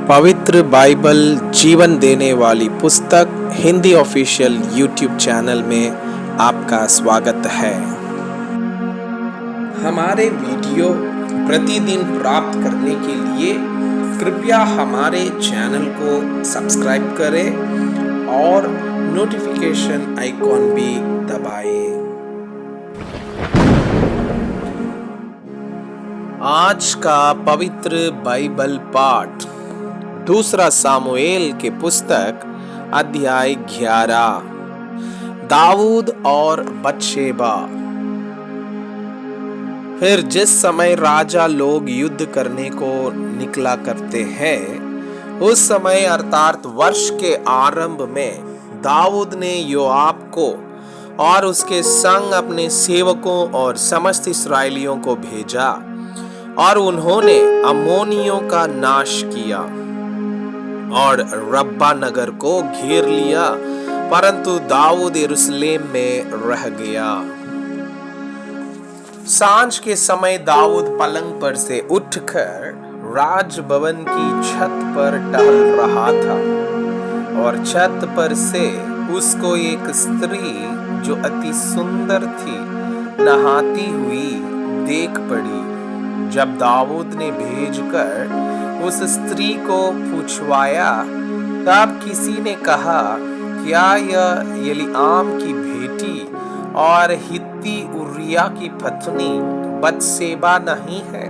पवित्र बाइबल जीवन देने वाली पुस्तक हिंदी ऑफिशियल यूट्यूब चैनल में आपका स्वागत है। हमारे वीडियो प्रतिदिन प्राप्त करने के लिए कृपया हमारे चैनल को सब्सक्राइब करें और नोटिफिकेशन आइकॉन भी दबाएं। आज का पवित्र बाइबल पाठ दूसरा सामुएल के पुस्तक अध्याय 11 दाऊद और बत्शेबा। फिर जिस समय राजा लोग युद्ध करने को निकला करते हैं, उस समय अर्थात वर्ष के आरंभ में दाऊद ने योआब को और उसके संग अपने सेवकों और समस्त इस्राएलियों को भेजा और उन्होंने अम्मोनियों का नाश किया और रब्बा नगर को घेर लिया, परंतु दाऊद यरूशलेम में रह गया। सांझ के समय दाऊद पलंग पर से उठकर राजभवन की छत पर टहल रहा था और छत पर से उसको एक स्त्री जो अति सुंदर थी नहाती हुई देख पड़ी। जब दाऊद ने भेजकर उस स्त्री को पूछवाया, तब किसी ने कहा, क्या यह एलीआम की बेटी और हित्ती उरिया की पत्नी बत्शेबा नहीं है?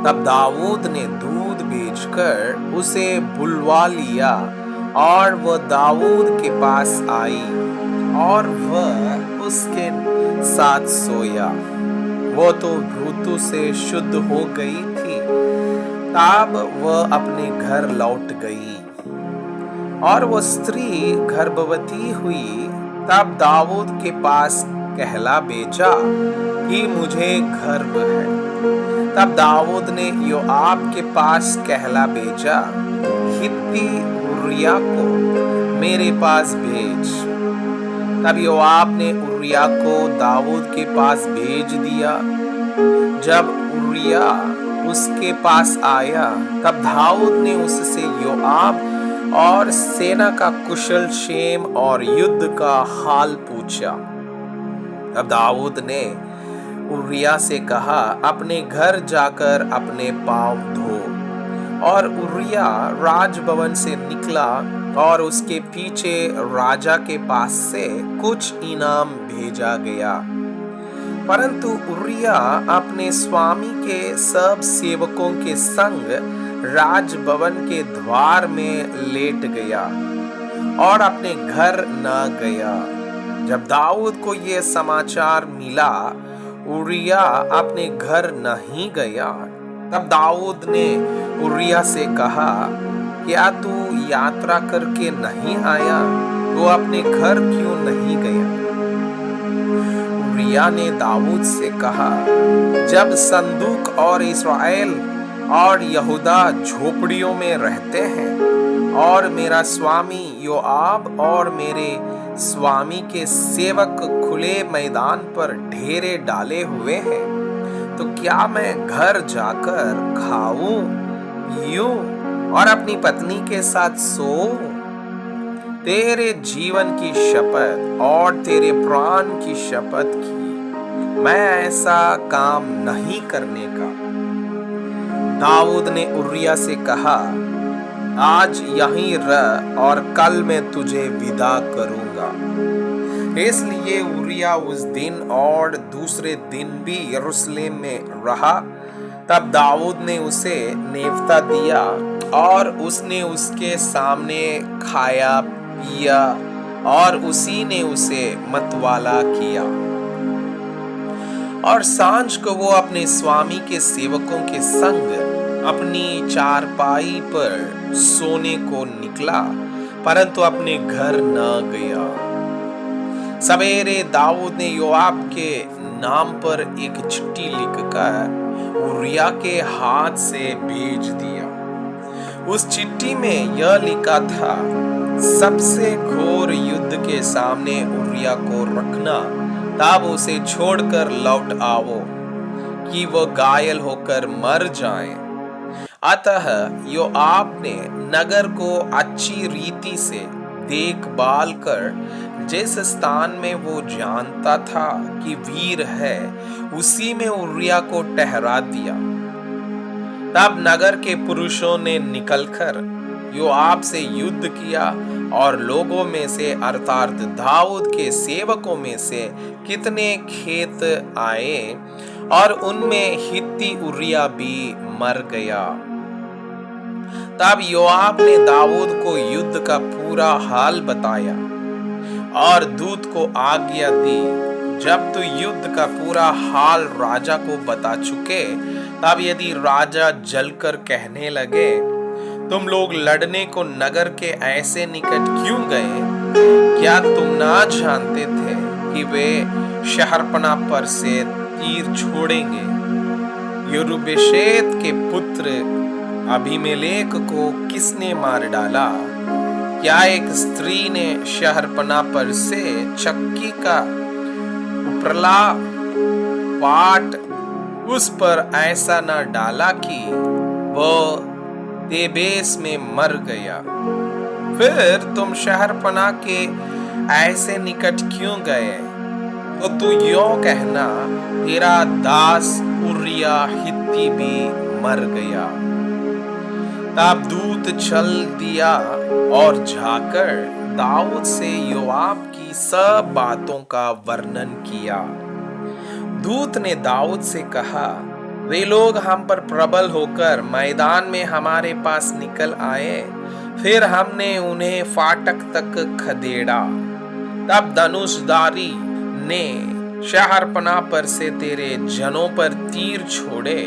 तब दाऊद ने दूत भेजकर उसे बुलवा लिया और वह दाऊद के पास आई और वह उसके साथ सोया। वो तो ऋतु से शुद्ध हो गई थी। तब वह अपने घर लौट गई और वो स्त्री गर्भवती हुई। तब दाऊद के पास कहला भेजा कि मुझे गर्भ है। तब दाऊद ने योआब के पास कहला भेजा, हित्ती उरिया को मेरे पास भेज। तब योआब ने उरिया को दाऊद के पास भेज दिया। जब उरिया उसके पास आया, तब दाऊद ने उससे योआब और सेना का कुशल क्षेम और युद्ध का हाल पूछा। तब दाऊद ने उरिया से कहा, अपने घर जाकर अपने पांव धो। और उरिया राजभवन से निकला और उसके पीछे राजा के पास से कुछ इनाम भेजा गया। परंतु उरिया अपने स्वामी के सब सेवकों के संग राजभवन के द्वार में लेट गया और अपने घर न गया। जब दाऊद को यह समाचार मिला, उरिया अपने घर नहीं गया, तब दाऊद ने उरिया से कहा, क्या तू यात्रा करके नहीं आया? तो अपने घर क्यों नहीं गया? उरिया ने दाऊद से कहा, जब संदूक और इस्राएल और यहूदा झोपड़ियों में रहते हैं और मेरा स्वामी योआब और मेरे स्वामी के सेवक खुले मैदान पर ढेरे डाले हुए हैं, तो क्या मैं घर जाकर खाऊं, पीऊं और अपनी पत्नी के साथ सोऊं? तेरे जीवन की शपथ और तेरे प्राण की शपथ की, मैं ऐसा काम नहीं करने का। दाऊद ने उरिया से कहा, आज यहीं रह और कल मैं तुझे विदा करूंगा। इसलिए उरिया उस दिन और दूसरे दिन भी यरूशलेम में रहा। तब दाऊद ने उसे नेवता दिया और उसने उसके सामने खाया पिया और उसी ने उसे मतवाला किया। और सांझ को वो अपने स्वामी के सेवकों के संग अपनी चारपाई पर सोने को निकला, परंतु अपने घर न गया। सवेरे दाऊद ने योआब के नाम पर एक चिट्ठी लिखकर उरिया के हाथ से भेज दिया। उस चिट्ठी में यह लिखा था, सबसे घोर युद्ध के सामने उरिया को रखना, तब उसे छोड़कर लौट आओ कि वो घायल होकर मर जाए। अतः योआब ने नगर को अच्छी रीति से देखभाल कर जिस स्थान में वो जानता था कि वीर है, उसी में उरिया को ठहरा दिया। तब नगर के पुरुषों ने निकलकर योआब से युद्ध किया और लोगों में से अर्थात दाऊद के सेवकों में से कितने खेत आए और उनमें हित्ती उरिया भी मर गया। तब योआब ने दाऊद को युद्ध का पूरा हाल बताया और दूत को आज्ञा दी। जब तू युद्ध का पूरा हाल राजा को बता चुके, तब यदि राजा जलकर कहने लगे, तुम लोग लड़ने को नगर के ऐसे निकट क्यों गए? क्या तुम ना जानते थे कि वे शहरपनाह पर से तीर छोड़ेंगे? यरूब्बेशेत के पुत्र अबीमेलेक को किसने मार डाला? क्या एक स्त्री ने शहरपनाह पर से चक्की का उपरला पाट उस पर ऐसा न डाला कि वह तेबेस में मर गया? फिर तुम शहरपनाह के ऐसे निकट क्यों गए? तो तू यों कहना, तेरा दास उरिया हित्ती भी मर गया। तब दूत चल दिया और जाकर दाऊद से योआब की सब बातों का वर्णन किया। दूत ने दाऊद से कहा, वे लोग हम पर प्रबल होकर मैदान में हमारे पास निकल आए, फिर हमने उन्हें फाटक तक खदेड़ा। तब धनुषधारी ने शहरपनाह पर से तेरे जनों पर तीर छोड़े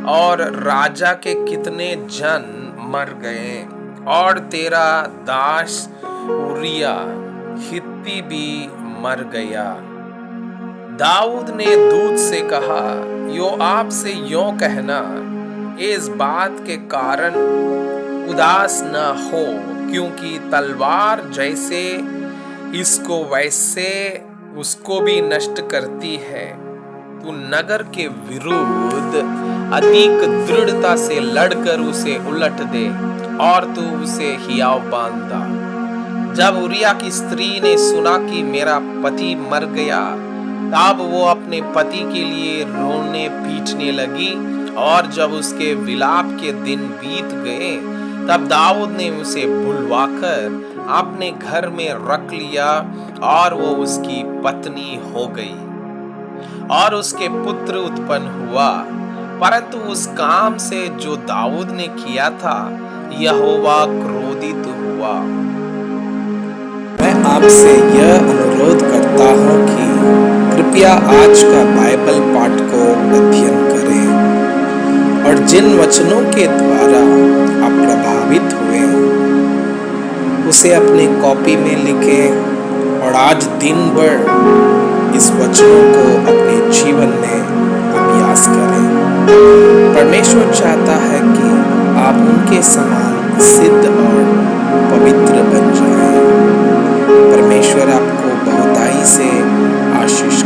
और राजा के कितने जन मर गए और तेरा दास उरिया हित्ती भी मर गया। दाऊद ने दूत से कहा, योआब से यों कहना, इस बात के कारण उदास न हो, क्योंकि तलवार जैसे इसको वैसे उसको भी नष्ट करती है। तू नगर के विरुद्ध अधिक दृढ़ता से लड़कर उसे उलट दे और तू उसे हियाव बांधा। जब उरिया की स्त्री ने सुना कि मेरा पति मर गया, तब वो अपने पति के लिए रोने पीटने लगी और जब उसके विलाप के दिन बीत गए, तब दाऊद ने उसे बुलवाकर अपने घर में रख लिया और वो उसकी पत्नी हो गई और उसके पुत्र उत्पन्न हुआ। परंतु उस काम से जो दाऊद ने किया था, यहोवा क्रोधित हुआ। मैं आपसे यह अनुरोध करता हूँ कि कृपया आज का बाइबल पाठ को अध्ययन करें और जिन वचनों के द्वारा आप प्रभावित हुए उसे अपने कॉपी में लिखें और आज दिन भर इस वचनों को अपने जीवन में अभ्यास करें। परमेश्वर चाहता है कि आप उनके समान सिद्ध और पवित्र बन जाएं। परमेश्वर आपको बहुताई से आशीष